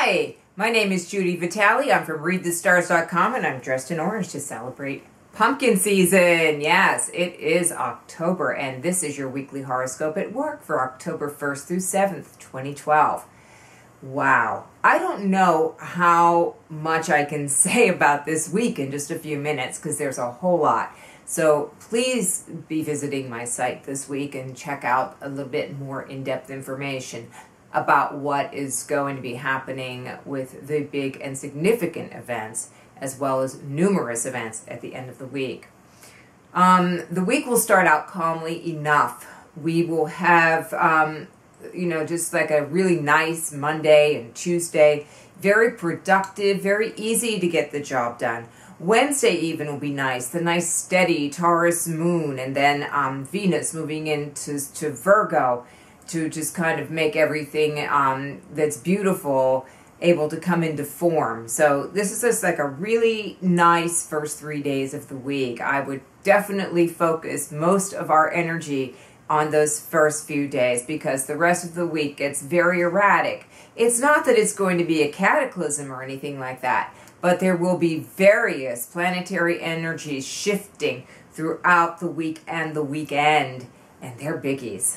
Hi, my name is Judi Vitale. I'm from readthestars.com and I'm dressed in orange to celebrate pumpkin season. Yes, it is October and this is your weekly horoscope at work for October 1st through 7th, 2012. Wow, I don't know how much I can say about this week in just a few minutes because there's a whole lot. So please be visiting my site this week and check out a little bit more in-depth information about what is going to be happening with the big and significant events, as well as numerous events at the end of the week. The week will start out calmly enough. We will have, just like a really nice Monday and Tuesday, very productive, very easy to get the job done. Wednesday even will be nice, the nice steady Taurus moon, and then Venus moving into Virgo, to just kind of make everything that's beautiful able to come into form. So this is just like a really nice first 3 days of the week. I would definitely focus most of our energy on those first few days because the rest of the week gets very erratic. It's not that it's going to be a cataclysm or anything like that, but there will be various planetary energies shifting throughout the week and the weekend, and they're biggies.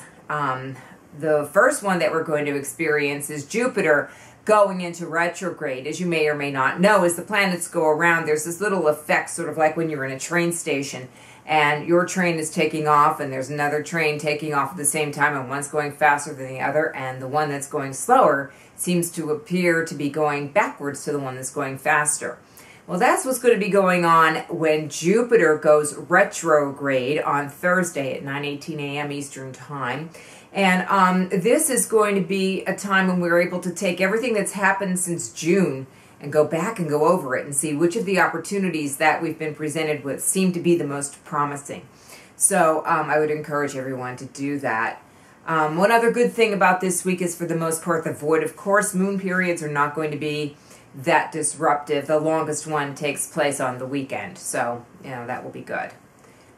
The first one that we're going to experience is Jupiter going into retrograde. As you may or may not know, as the planets go around, there's this little effect, sort of like when you're in a train station and your train is taking off and there's another train taking off at the same time, and one's going faster than the other, and the one that's going slower seems to appear to be going backwards to the one that's going faster. Well, that's what's going to be going on when Jupiter goes retrograde on Thursday at 9:18 a.m. Eastern Time. And this is going to be a time when we're able to take everything that's happened since June and go back and go over it and see which of the opportunities that we've been presented with seem to be the most promising. So I would encourage everyone to do that. One other good thing about this week is, for the most part, the void of course moon periods are not going to be that disruptive. The longest one takes place on the weekend, so that will be good.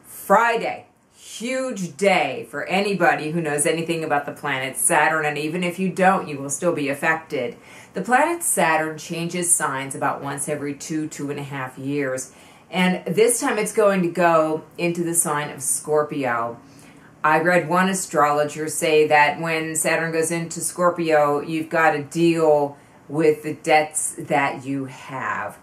Friday, huge day for anybody who knows anything about the planet Saturn, and even if you don't, you will still be affected. The planet Saturn changes signs about once every 2.5 years, and this time it's going to go into the sign of Scorpio. I read one astrologer say that when Saturn goes into Scorpio, you've got to deal with the debts that you have.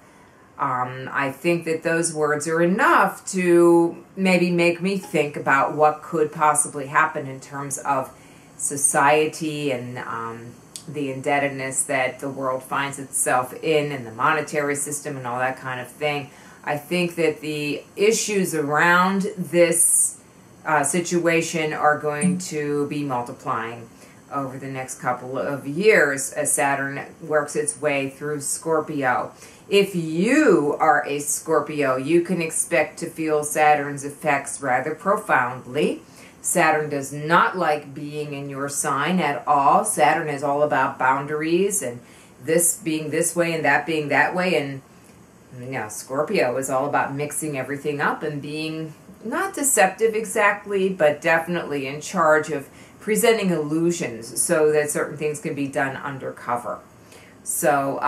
I think that those words are enough to maybe make me think about what could possibly happen in terms of society and the indebtedness that the world finds itself in, and the monetary system and all that kind of thing. I think that the issues around this situation are going to be multiplying over the next couple of years as Saturn works its way through Scorpio. If you are a Scorpio, you can expect to feel Saturn's effects rather profoundly. Saturn does not like being in your sign at all. Saturn is all about boundaries and this being this way and that being that way. And Scorpio is all about mixing everything up and being not deceptive exactly, but definitely in charge of presenting illusions so that certain things can be done undercover. So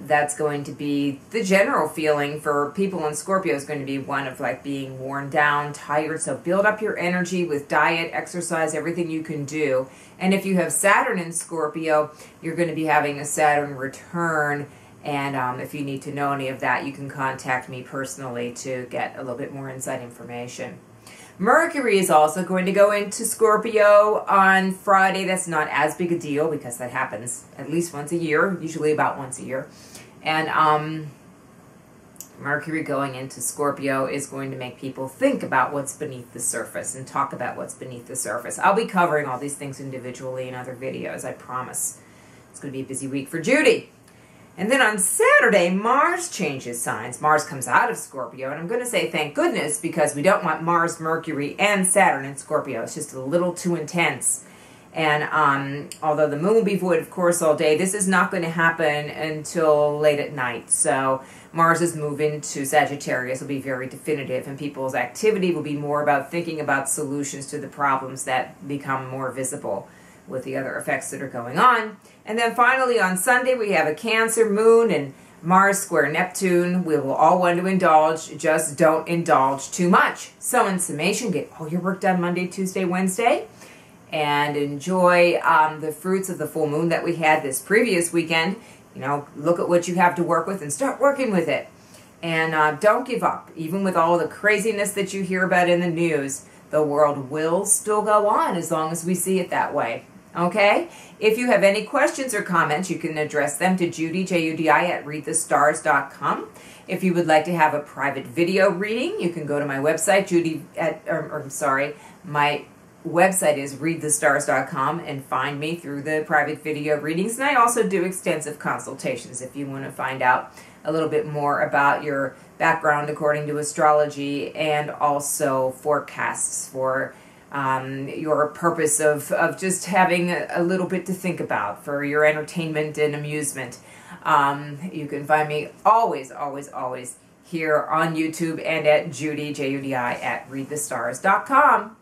that's going to be the general feeling for people in Scorpio, is going to be one of like being worn down, tired. So build up your energy with diet, exercise, everything you can do. And if you have Saturn in Scorpio, you're going to be having a Saturn return. And if you need to know any of that, you can contact me personally to get a little bit more inside information. Mercury is also going to go into Scorpio on Friday. That's not as big a deal because that happens at least once a year, usually about once a year. And Mercury going into Scorpio is going to make people think about what's beneath the surface and talk about what's beneath the surface. I'll be covering all these things individually in other videos, I promise. It's going to be a busy week for Judy. And then on Saturday, Mars changes signs. Mars comes out of Scorpio, and I'm going to say thank goodness, because we don't want Mars, Mercury, and Saturn in Scorpio. It's just a little too intense. And although the moon will be void, of course, all day, this is not going to happen until late at night. So Mars's move into Sagittarius will be very definitive, and people's activity will be more about thinking about solutions to the problems that become more visible with the other effects that are going on. And then finally on Sunday we have a Cancer moon and Mars square Neptune. We will all want to indulge, just don't indulge too much. So in summation, get all your work done Monday, Tuesday, Wednesday, and enjoy the fruits of the full moon that we had this previous weekend. You know, look at what you have to work with and start working with it. And don't give up. Even with all the craziness that you hear about in the news, the world will still go on as long as we see it that way. Okay? If you have any questions or comments, you can address them to Judi, Judi, at readthestars.com. If you would like to have a private video reading, you can go to my website, my website is readthestars.com, and find me through the private video readings. And I also do extensive consultations if you want to find out a little bit more about your background according to astrology, and also forecasts for your purpose of just having a little bit to think about for your entertainment and amusement. You can find me always here on YouTube and at Judi, Judi, at readthestars.com.